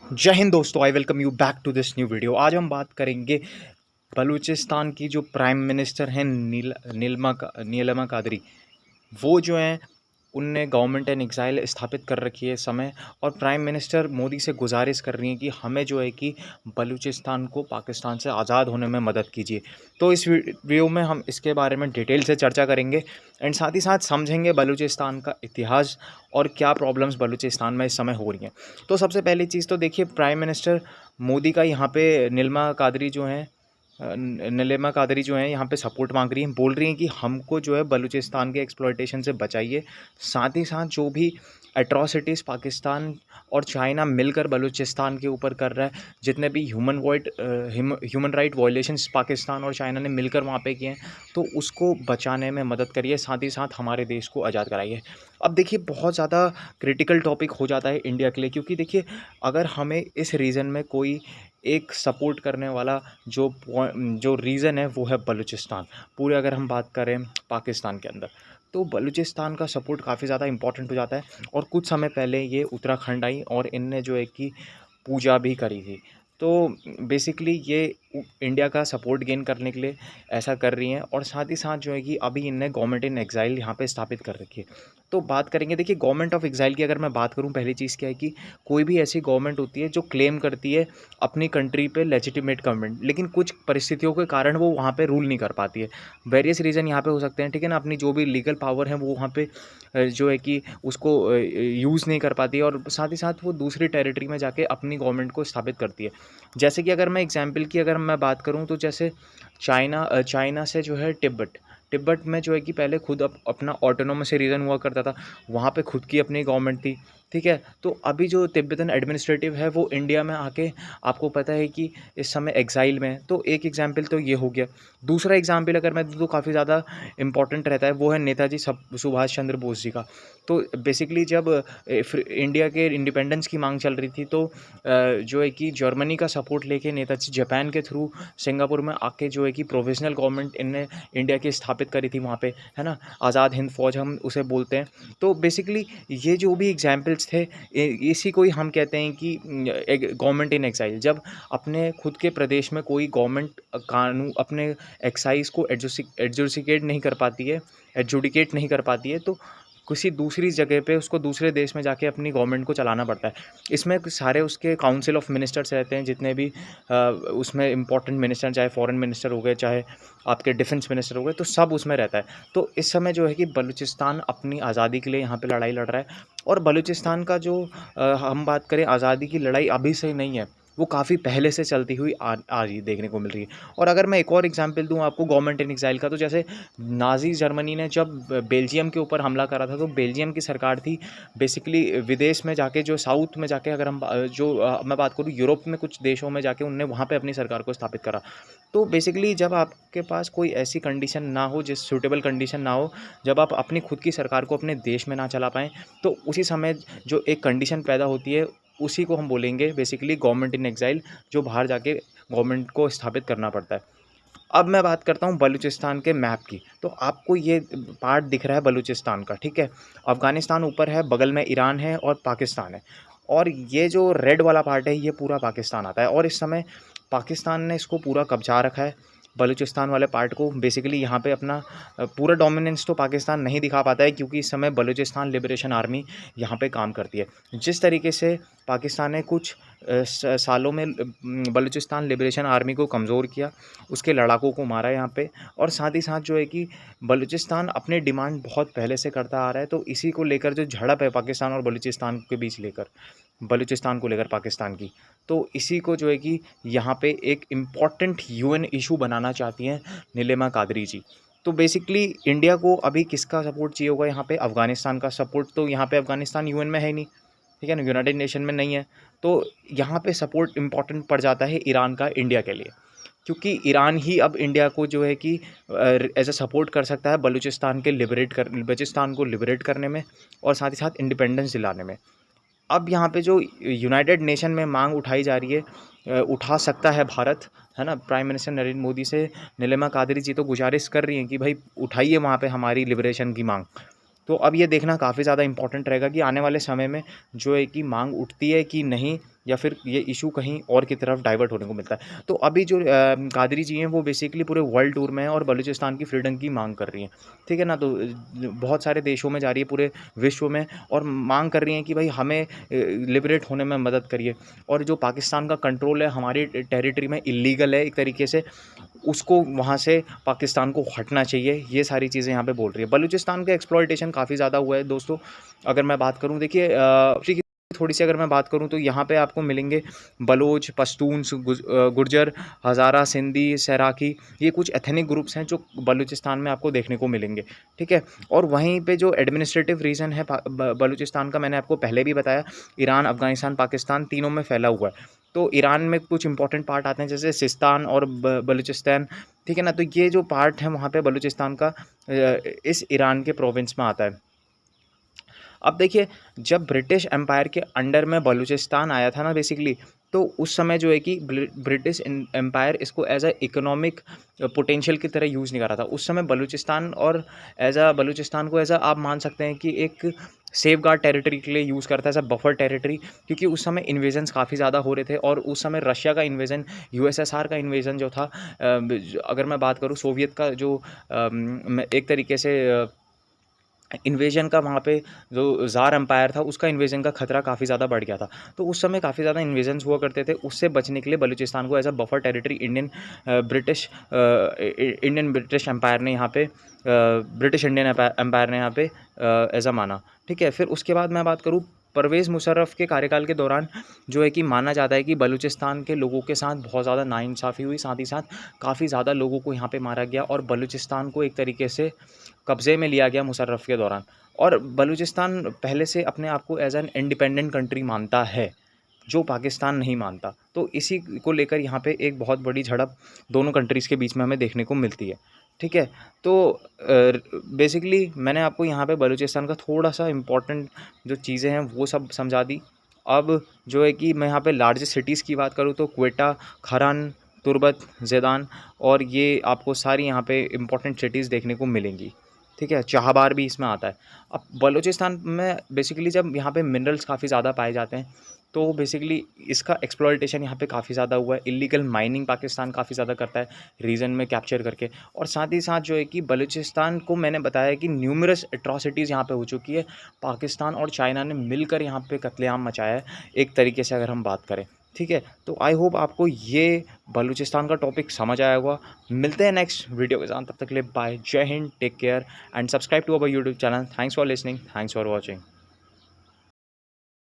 जय हिंद दोस्तों, I welcome you back to this new video. आज हम बात करेंगे बलूचिस्तान की जो प्राइम मिनिस्टर हैं नीलमा कादरी। वो जो हैं उनने गवर्नमेंट इन एग्ज़ाइल स्थापित कर रखी है इस समय, और प्राइम मिनिस्टर मोदी से गुजारिश कर रही हैं कि हमें जो है कि बलूचिस्तान को पाकिस्तान से आज़ाद होने में मदद कीजिए। तो इस वीडियो में हम इसके बारे में डिटेल से चर्चा करेंगे एंड साथ ही साथ समझेंगे बलूचिस्तान का इतिहास और क्या प्रॉब्लम्स बलूचिस्तान में इस समय हो रही हैं। तो सबसे पहली चीज़ तो देखिए, प्राइम मिनिस्टर मोदी का यहाँ पे नीलिमा कादरी जो हैं यहाँ पे सपोर्ट मांग रही हैं, बोल रही हैं कि हमको जो है बलूचिस्तान के एक्सप्लॉयटेशन से बचाइए। साथ ही साथ जो भी एट्रॉसिटीज़ पाकिस्तान और चाइना मिलकर बलूचिस्तान के ऊपर कर रहा है, जितने भी ह्यूमन राइट वायलेशंस पाकिस्तान और चाइना ने मिलकर वहाँ पे किए हैं, तो उसको बचाने में मदद करिए। साथ ही साथ हमारे देश को आज़ाद कराइए। अब देखिए, बहुत ज़्यादा क्रिटिकल टॉपिक हो जाता है इंडिया के लिए, क्योंकि देखिए, अगर हमें इस रीजन में कोई एक सपोर्ट करने वाला जो रीज़न है वो है बलूचिस्तान। पूरे अगर हम बात करें पाकिस्तान के अंदर, तो बलूचिस्तान का सपोर्ट काफ़ी ज़्यादा इम्पोर्टेंट हो जाता है। और कुछ समय पहले ये उत्तराखंड आई और इनने जो है कि पूजा भी करी थी। तो बेसिकली ये इंडिया का सपोर्ट गेन करने के लिए ऐसा कर रही हैं, और साथ ही साथ जो है कि अभी इनने गवर्नमेंट इन एग्ज़ाइल यहाँ पे स्थापित कर रखी है। तो बात करेंगे, देखिए, गवर्नमेंट ऑफ एग्ज़ाइल की अगर मैं बात करूँ, पहली चीज़ क्या है कि कोई भी ऐसी गवर्नमेंट होती है जो क्लेम करती है अपनी कंट्री पे लेजिटिमेट गवर्नमेंट, लेकिन कुछ परिस्थितियों के कारण वो वहाँ पे रूल नहीं कर पाती है। वेरियस रीज़न यहाँ पे हो सकते हैं, ठीक है ना। अपनी जो भी लीगल पावर है वो वहाँ पे जो है कि उसको यूज़ नहीं कर पाती है, और साथ ही साथ वो दूसरी टेरिटरी में जाके अपनी गवर्नमेंट को स्थापित करती है। जैसे कि अगर मैं एग्जांपल की अगर मैं बात करूँ, तो जैसे चाइना से जो है तिब्बत में जो है कि पहले खुद अपना ऑटोनोमस रीजन हुआ करता था। वहाँ पे खुद की अपनी गवर्नमेंट थी, ठीक है। तो अभी जो तिब्बतन एडमिनिस्ट्रेटिव है वो इंडिया में आके, आपको पता है कि इस समय एग्ज़ाइल में है। तो एक एग्जांपल तो ये हो गया। दूसरा एग्जांपल अगर मैं दूँ तो काफ़ी ज़्यादा इम्पोर्टेंट रहता है, वो है नेताजी सुभाष चंद्र बोस जी का। तो बेसिकली जब इंडिया के इंडिपेंडेंस की मांग चल रही थी, तो जो है कि जर्मनी का सपोर्ट लेके नेताजी जापान के थ्रू सिंगापुर में आके जो है कि प्रोविजनल गवर्नमेंट इनने इंडिया की स्थापित करी थी वहाँ पे, है ना। आज़ाद हिंद फौज हम उसे बोलते हैं। तो बेसिकली ये जो भी एग्जाम्पल्स थे, इसी को ही हम कहते हैं कि एक गवर्नमेंट इन एक्साइल। जब अपने खुद के प्रदेश में कोई गवर्नमेंट कानून अपने एक्साइज को एडजुडिकेट नहीं कर पाती है, तो किसी दूसरी जगह पे उसको दूसरे देश में जाके अपनी गवर्नमेंट को चलाना पड़ता है। इसमें सारे उसके काउंसिल ऑफ मिनिस्टर्स रहते हैं, जितने भी उसमें इंपॉर्टेंट मिनिस्टर, चाहे फॉरेन मिनिस्टर हो गए, चाहे आपके डिफेंस मिनिस्टर हो गए, तो सब उसमें रहता है। तो इस समय जो है कि बलूचिस्तान अपनी आज़ादी के लिए यहाँ पे लड़ाई लड़ रहा है। और बलूचिस्तान का जो हम बात करें, आज़ादी की लड़ाई अभी से नहीं है, वो काफ़ी पहले से चलती हुई आ रही देखने को मिल रही है। और अगर मैं एक और एग्जांपल दूँ आपको गवर्नमेंट इन एक्साइल का, तो जैसे नाज़ी जर्मनी ने जब बेल्जियम के ऊपर हमला करा था, तो बेल्जियम की सरकार थी बेसिकली विदेश में जाके, जो साउथ में जाके, अगर हम मैं बात करूँ यूरोप में कुछ देशों में जाके, उनने वहाँ पे अपनी सरकार को स्थापित करा। तो बेसिकली जब आपके पास कोई ऐसी कंडीशन ना हो, जिस सूटेबल कंडीशन ना हो, जब आप अपनी खुद की सरकार को अपने देश में ना चला पाएँ, तो उसी समय जो एक कंडीशन पैदा होती है, उसी को हम बोलेंगे बेसिकली गवर्नमेंट इन एक्साइल, जो बाहर जाके गवर्नमेंट को स्थापित करना पड़ता है। अब मैं बात करता हूँ बलूचिस्तान के मैप की। तो आपको ये पार्ट दिख रहा है बलूचिस्तान का, ठीक है। अफ़गानिस्तान ऊपर है, बगल में ईरान है और पाकिस्तान है, और ये जो रेड वाला पार्ट है, ये पूरा पाकिस्तान आता है। और इस समय पाकिस्तान ने इसको पूरा कब्जा रखा है, बलूचिस्तान वाले पार्ट को। बेसिकली यहाँ पे अपना पूरा डोमिनेंस तो पाकिस्तान नहीं दिखा पाता है, क्योंकि इस समय बलूचिस्तान लिबरेशन आर्मी यहाँ पे काम करती है। जिस तरीके से पाकिस्तान ने कुछ सालों में बलूचिस्तान लिबरेशन आर्मी को कमज़ोर किया, उसके लड़ाकों को मारा यहाँ पे। और साथ ही साथ जो है कि बलूचिस्तान अपनी डिमांड बहुत पहले से करता आ रहा है, तो इसी को लेकर जो झड़प है पाकिस्तान और बलूचिस्तान के बीच लेकर, बलूचिस्तान को लेकर पाकिस्तान की, तो इसी को जो है कि यहाँ पे एक इम्पॉर्टेंट यूएन इशू बनाना चाहती हैं नीलिमा कादरी जी। तो बेसिकली इंडिया को अभी किसका सपोर्ट चाहिए होगा यहाँ पे? अफ़गानिस्तान का सपोर्ट। तो यहाँ पे अफ़गानिस्तान यूएन में है ही नहीं, ठीक है ना, यूनाइटेड नेशन में नहीं है। तो यहाँ पे सपोर्ट इम्पॉर्टेंट पड़ जाता है ईरान का इंडिया के लिए, क्योंकि ईरान ही अब इंडिया को जो है कि एज अ सपोर्ट कर सकता है बलूचिस्तान को लिबरेट करने में, और साथ ही साथ इंडिपेंडेंस दिलाने में। अब यहाँ पे जो यूनाइटेड नेशन में मांग उठाई जा रही है, उठा सकता है भारत, है ना। प्राइम मिनिस्टर नरेंद्र मोदी से नीलिमा कादरी जी तो गुजारिश कर रही हैं कि भाई उठाइए वहाँ पे हमारी लिबरेशन की मांग। तो अब ये देखना काफ़ी ज़्यादा इंपॉर्टेंट रहेगा कि आने वाले समय में जो है कि मांग उठती है कि नहीं, या फिर ये इशू कहीं और की तरफ डाइवर्ट होने को मिलता है। तो अभी जो कादरी जी हैं वो बेसिकली पूरे वर्ल्ड टूर में हैं और बलूचिस्तान की फ्रीडम की मांग कर रही हैं, ठीक है ना? तो बहुत सारे देशों में जा रही है, पूरे विश्व में, और मांग कर रही हैं कि भाई हमें लिबरेट होने में मदद करिए, और जो पाकिस्तान का कंट्रोल है हमारी टेरिटरी में इल्लीगल है एक तरीके से, उसको वहाँ से पाकिस्तान को हटना चाहिए। ये सारी चीज़ें यहाँ पे बोल रही है। बलूचिस्तान का एक्सप्लॉइटेशन काफ़ी ज़्यादा हुआ है दोस्तों। अगर मैं बात करूँ, देखिए थोड़ी-सी अगर मैं बात करूँ तो यहाँ पे आपको मिलेंगे बलोच, पश्तून्स, गुर्जर, हज़ारा, सिंधी, सराकी, ये कुछ एथनिक ग्रुप्स हैं जो बलूचिस्तान में आपको देखने को मिलेंगे, ठीक है? और वहीं पे जो एडमिनिस्ट्रेटिव रीजन है बलूचिस्तान का, मैंने आपको पहले भी बताया, ईरान, अफ़गानिस्तान, पाकिस्तान तीनों में फैला हुआ है। तो ईरान में कुछ इंपॉर्टेंट पार्ट आते हैं जैसे सिस्तान और बलूचिस्तान, ठीक है ना? तो ये जो पार्ट है वहाँ पे बलूचिस्तान का इस ईरान के प्रोविंस में आता है। अब देखिए, जब ब्रिटिश एम्पायर के अंडर में बलूचिस्तान आया था ना बेसिकली, तो उस समय जो है कि ब्रिटिश एम्पायर इसको एज अ इकोनॉमिक पोटेंशियल की तरह यूज़ नहीं कर रहा था उस समय बलूचिस्तान, और बलूचिस्तान को एज अ आप मान सकते हैं कि एक सेफ गार्ड टेरिटरी के लिए यूज़ करता है, एज अ बफर टेरिटरी, क्योंकि उस समय इन्वेजन्स काफ़ी ज़्यादा हो रहे थे, और उस समय रशिया का इन्वेजन, यूएसएसआर का इन्वेजन जो था, अगर मैं बात करूँ सोवियत का जो एक तरीके से इन्वेजन का, वहाँ पे जो ज़ार एम्पायर था उसका इन्वेजन का खतरा काफ़ी ज़्यादा बढ़ गया था। तो उस समय काफ़ी ज़्यादा इन्वेजन्स हुआ करते थे, उससे बचने के लिए बलूचिस्तान को as a buffer territory Indian British empire ने यहाँ पे ब्रिटिश इंडियन एम्पायर ने यहाँ पे एज़ अ माना, ठीक है? फिर उसके बाद मैं बात करूँ, परवेज़ मुशर्रफ के कार्यकाल के दौरान जो है कि माना जाता है कि बलूचिस्तान के लोगों के साथ बहुत ज़्यादा नाइंसाफ़ी हुई, साथ ही साथ काफ़ी ज़्यादा लोगों को यहाँ पे मारा गया, और बलूचिस्तान को एक तरीके से कब्ज़े में लिया गया मुशर्रफ के दौरान। और बलूचिस्तान पहले से अपने आप को एज़ एन इंडिपेंडेंट कंट्री मानता है, जो पाकिस्तान नहीं मानता। तो इसी को लेकर यहाँ पे एक बहुत बड़ी झड़प दोनों कंट्रीज़ के बीच में हमें देखने को मिलती है, ठीक है? तो बेसिकली मैंने आपको यहाँ पे बलूचिस्तान का थोड़ा-सा इम्पोर्टेंट जो चीज़ें हैं वो सब समझा दी। अब जो है कि मैं यहाँ पे लार्जेस्ट सिटीज़ की बात करूँ तो क्वेटा, खरान, तुर्बत, ज़ेदान, और ये आपको सारी यहाँ पे इम्पोर्टेंट सिटीज़ देखने को मिलेंगी, ठीक है? चाहबार भी इसमें आता है। अब बलूचिस्तान में बेसिकली जब यहाँ पे मिनरल्स काफ़ी ज़्यादा पाए जाते हैं, तो बेसिकली इसका एक्सप्लॉइटेशन यहाँ पे काफ़ी ज़्यादा हुआ है। इल्लीगल माइनिंग पाकिस्तान काफ़ी ज़्यादा करता है, रीजन में कैप्चर करके, और साथ ही साथ जो है कि बलूचिस्तान को मैंने बताया कि न्यूमरस एट्रॉसिटीज़ यहाँ पे हो चुकी है। पाकिस्तान और चाइना ने मिलकर यहाँ पे कत्लेआम मचाया है, एक तरीके से अगर हम बात करें, ठीक है? तो आई होप आपको ये बलूचिस्तान का टॉपिक समझ आया होगा। मिलते हैं नेक्स्ट वीडियो के साथ, तब तक के लिए बाय, जय Hind, take care and subscribe to our YouTube channel. Thanks for listening, thanks for watching.